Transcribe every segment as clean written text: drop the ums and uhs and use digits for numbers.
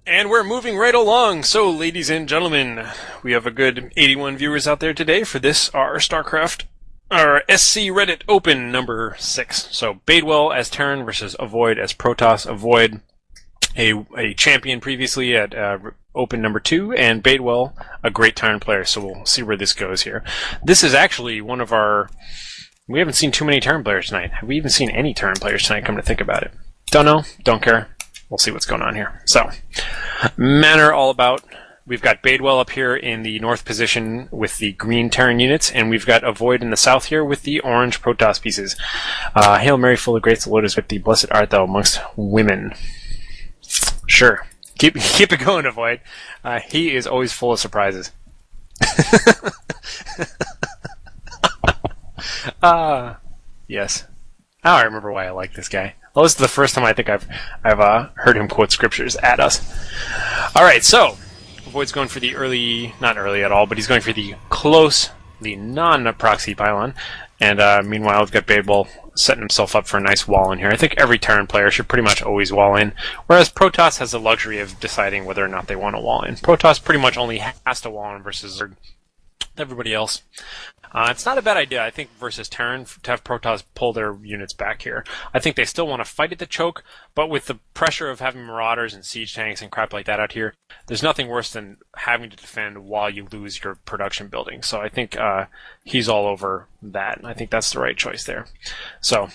And we're moving right along. So, ladies and gentlemen, we have a good 81 viewers out there today for this, our StarCraft, our scReddit Open number 6. So, Badewell as Terran versus AvOiD as Protoss. AvOiD, a champion previously at Open number 2, and Badewell, a great Terran player. So, we'll see where this goes here. This is actually one of our... We haven't seen too many Terran players tonight. Have we even seen any Terran players tonight, come to think about it? Don't know. Don't care. We'll see what's going on here. So, manner all about. We've got Badewell up here in the north position with the green Terran units, and we've got AvOiD in the south here with the orange Protoss pieces. Hail Mary, full of grace, the Lord is with thee. Blessed art thou amongst women. Sure. Keep it going, AvOiD. He is always full of surprises. Yes. Now I remember why I like this guy. Well, this is the first time I think I've heard him quote scriptures at us. All right, so AvOiD's going for the early, not early at all, but he's going for the close, the non-proxy pylon. And meanwhile, we've got Badewell setting himself up for a nice wall in here. I think every Terran player should pretty much always wall in, whereas Protoss has the luxury of deciding whether or not they want to wall in. Protoss pretty much only has to wall in versus everybody else. It's not a bad idea, I think, versus Terran to have Protoss pull their units back here. I think they still want to fight at the choke, but with the pressure of having Marauders and Siege Tanks and crap like that out here, there's nothing worse than having to defend while you lose your production building. So I think he's all over that, and I think that's the right choice there. So,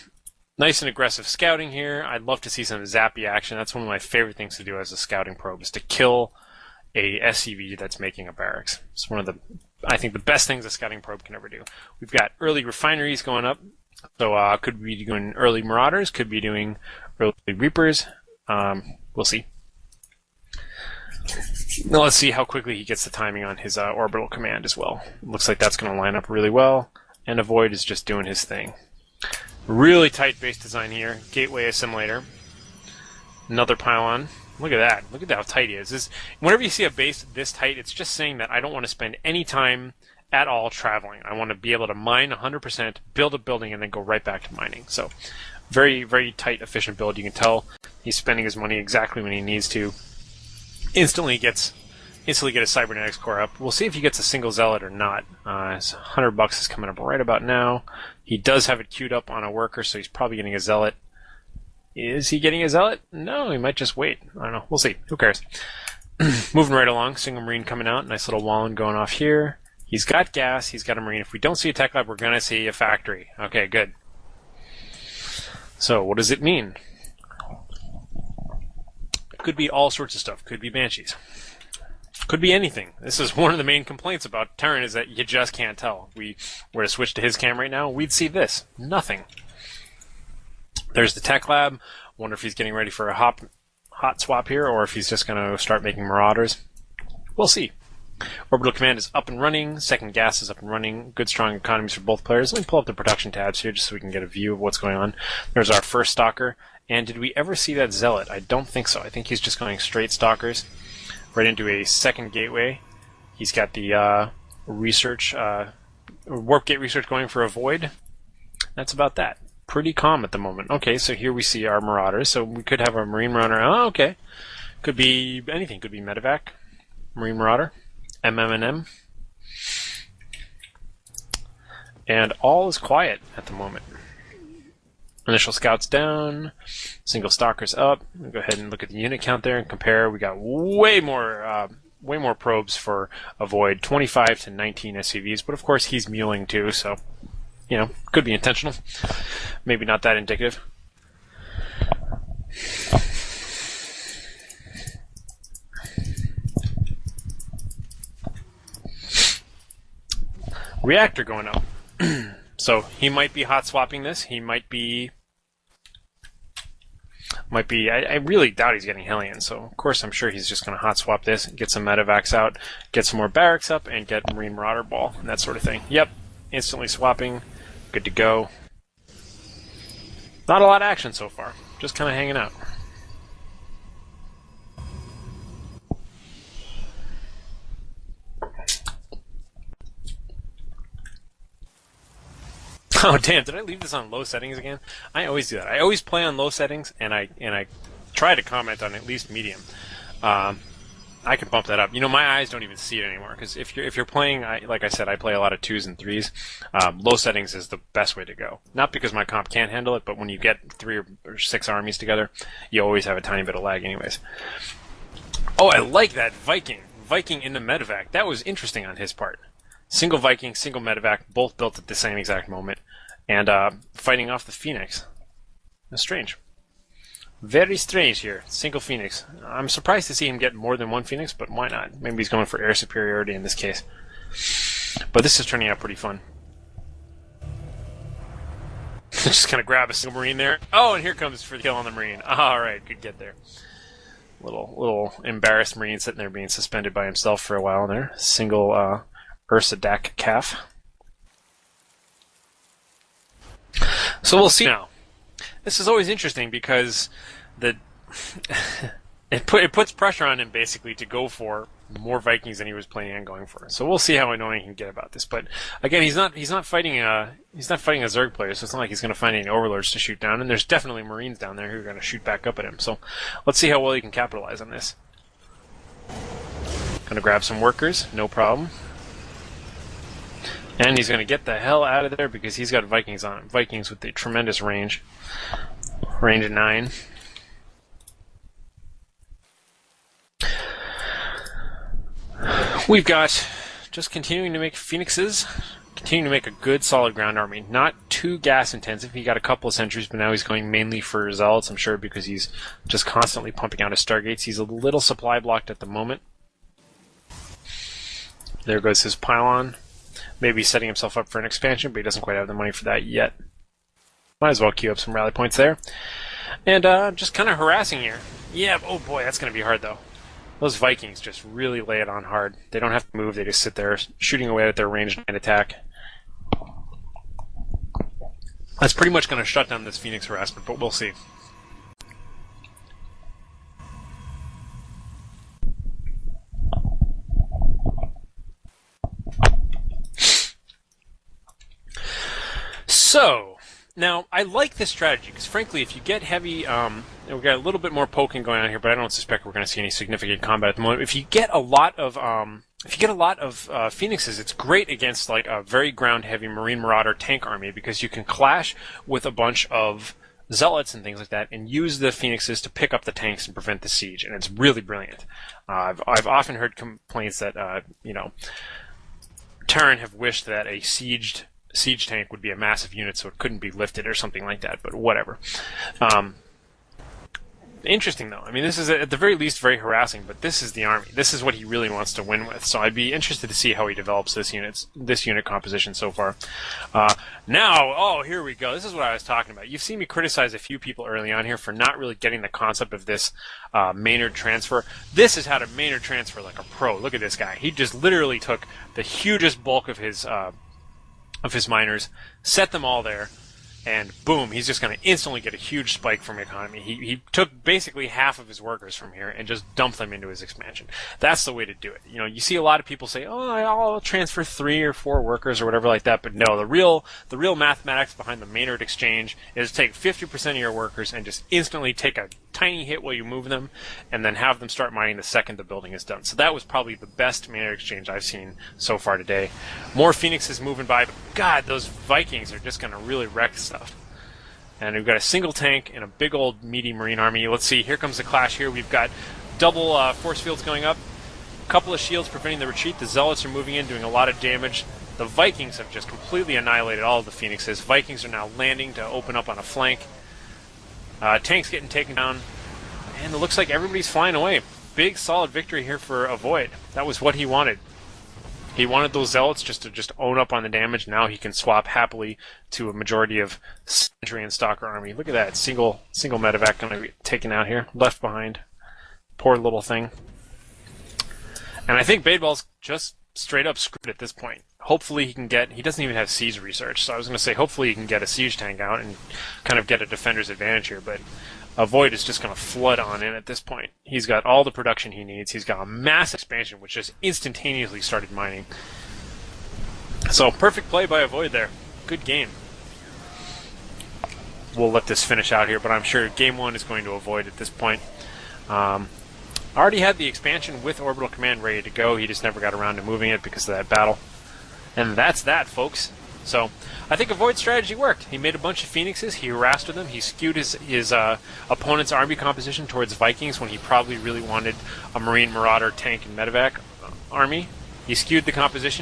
nice and aggressive scouting here. I'd love to see some zappy action. That's one of my favorite things to do as a scouting probe, is to kill a SCV that's making a barracks. It's one of the, I think, the best things a scouting probe can ever do. We've got early refineries going up, so could be doing early Marauders, could be doing early Reapers. We'll see. Now let's see how quickly he gets the timing on his orbital command as well. Looks like that's going to line up really well, and AvOiD is just doing his thing. Really tight base design here. Gateway assimilator. Another pylon. Look at that. Look at how tight he is. Whenever you see a base this tight, it's just saying that I don't want to spend any time at all traveling. I want to be able to mine 100%, build a building, and then go right back to mining. So, very, very tight, efficient build. You can tell he's spending his money exactly when he needs to. Instantly get his cybernetics core up. We'll see if he gets a single zealot or not. His $100 is coming up right about now. He does have it queued up on a worker, so he's probably getting a zealot. Is he getting a zealot? No, he might just wait. I don't know. We'll see. Who cares? Moving right along. Single Marine coming out. Nice little Wallen going off here. He's got gas. He's got a Marine. If we don't see a tech lab, we're going to see a factory. Okay, good. So, what does it mean? Could be all sorts of stuff. Could be Banshees. Could be anything. This is one of the main complaints about Terran, is that you just can't tell. If we were to switch to his cam right now, we'd see this. Nothing. There's the tech lab. Wonder if he's getting ready for a hot swap here, or if he's just going to start making Marauders. We'll see. Orbital command is up and running. Second gas is up and running. Good, strong economies for both players. Let me pull up the production tabs here just so we can get a view of what's going on. There's our first Stalker. And did we ever see that Zealot? I don't think so. I think he's just going straight Stalkers right into a second gateway. He's got the research, warp gate research going for AvOiD. That's about that. Pretty calm at the moment. Okay, so here we see our Marauders. So we could have a Marine Marauder. Oh, okay. Could be anything. Could be Medevac, Marine Marauder, MM&M. And all is quiet at the moment. Initial scouts down. Single stalkers up. We'll go ahead and look at the unit count there and compare. We got way more probes for AvOiD. 25 to 19 SCVs, but of course he's muling too, so you know, could be intentional. Maybe not that indicative. Reactor going up. So he might be hot swapping this. He might be. I really doubt he's getting Hellion. So of course I'm sure he's just going to hot swap this, get some medevacs out, get some more barracks up, and get Marine Marauder Ball and that sort of thing. Yep, instantly swapping. Good to go. Not a lot of action so far. Just kind of hanging out. Oh damn! Did I leave this on low settings again? I always do that. I always play on low settings, and I try to comment on at least medium. I can bump that up. You know, my eyes don't even see it anymore, because if you're playing, like I said, I play a lot of 2s and 3s. Low settings is the best way to go. Not because my comp can't handle it, but when you get 3 or 6 armies together, you always have a tiny bit of lag anyways. Oh, I like that Viking in the medevac. That was interesting on his part. Single Viking, single medevac, both built at the same exact moment, and fighting off the Phoenix. That's strange. Very strange here. Single Phoenix. I'm surprised to see him get more than one Phoenix, but why not? Maybe he's going for air superiority in this case. But this is turning out pretty fun. Just kind of grab a single Marine there. Oh, and here comes for the kill on the Marine. Alright, good get there. Little embarrassed Marine sitting there being suspended by himself for a while there. Single Ursa Dak calf. So we'll see now. This is always interesting because it puts pressure on him basically to go for more Vikings than he was planning on going for. So we'll see how annoying he can get about this. But again, he's not fighting a Zerg player, so it's not like he's going to find any Overlords to shoot down. And there's definitely Marines down there who are going to shoot back up at him. So let's see how well he can capitalize on this. Going to grab some workers, no problem. And he's going to get the hell out of there because he's got Vikings on him. Vikings with the tremendous range. Range of 9. We've got just continuing to make Phoenixes. Continuing to make a good, solid ground army. Not too gas intensive. He got a couple of sentries, but now he's going mainly for Zealots, I'm sure, because he's just constantly pumping out his Stargates. He's a little supply blocked at the moment. There goes his pylon. Maybe setting himself up for an expansion, but he doesn't quite have the money for that yet. Might as well queue up some rally points there. And just kind of harassing here. Yeah, oh boy, that's going to be hard though. Those Vikings just really lay it on hard. They don't have to move, they just sit there shooting away at their ranged 9 attack. That's pretty much going to shut down this Phoenix harassment, but we'll see. So, now, I like this strategy, because frankly, if you get heavy, we've got a little bit more poking going on here, but I don't suspect we're going to see any significant combat at the moment. If you get a lot of Phoenixes, it's great against like a very ground-heavy Marine Marauder tank army, because you can clash with a bunch of Zealots and things like that, and use the Phoenixes to pick up the tanks and prevent the siege, and it's really brilliant. I've often heard complaints that, Terran have wished that a siege tank would be a massive unit so it couldn't be lifted or something like that, but whatever. Interesting though. I mean, this is at the very least very harassing, but this is the army. This is what he really wants to win with. So I'd be interested to see how he develops this unit composition so far. Now, oh, here we go. This is what I was talking about. You've seen me criticize a few people early on here for not really getting the concept of this Maynard transfer. This is how to Maynard transfer like a pro. Look at this guy. He just literally took the hugest bulk of his miners, set them all there, and boom, he's just going to instantly get a huge spike from economy. He took basically half of his workers from here and just dumped them into his expansion. That's the way to do it. You know, you see a lot of people say, "Oh, I'll transfer 3 or 4 workers or whatever like that," but no, the real mathematics behind the Maynard exchange is take 50% of your workers and just instantly take a tiny hit while you move them, and then have them start mining the second the building is done. So that was probably the best Maynard exchange I've seen so far today. More Phoenixes moving by, but God, those Vikings are just going to really wreck stuff. And we've got a single tank and a big old meaty Marine army. Let's see, here comes the clash here. We've got double force fields going up, a couple of shields preventing the retreat. The Zealots are moving in, doing a lot of damage. The Vikings have just completely annihilated all of the Phoenixes. Vikings are now landing to open up on a flank. Tanks getting taken down, and it looks like everybody's flying away. Big, solid victory here for AvOiD. That was what he wanted. He wanted those Zealots just own up on the damage. Now he can swap happily to a majority of Sentry and Stalker army. Look at that, single medevac going to be taken out here, left behind. Poor little thing. And I think Badewell's just straight up screwed at this point. Hopefully he can get, he doesn't even have siege research, so I was going to say hopefully he can get a siege tank out and kind of get a defender's advantage here, but AvOiD is just going to flood on in at this point. He's got all the production he needs. He's got a mass expansion, which just instantaneously started mining. So perfect play by AvOiD there. Good game. We'll let this finish out here, but I'm sure game 1 is going to AvOiD at this point. Already had the expansion with Orbital Command ready to go. He just never got around to moving it because of that battle. And that's that, folks. So I think Avoid's strategy worked. He made a bunch of Phoenixes. He harassed with them. He skewed his opponent's army composition towards Vikings when he probably really wanted a Marine, Marauder, Tank, and Medevac army. He skewed the composition.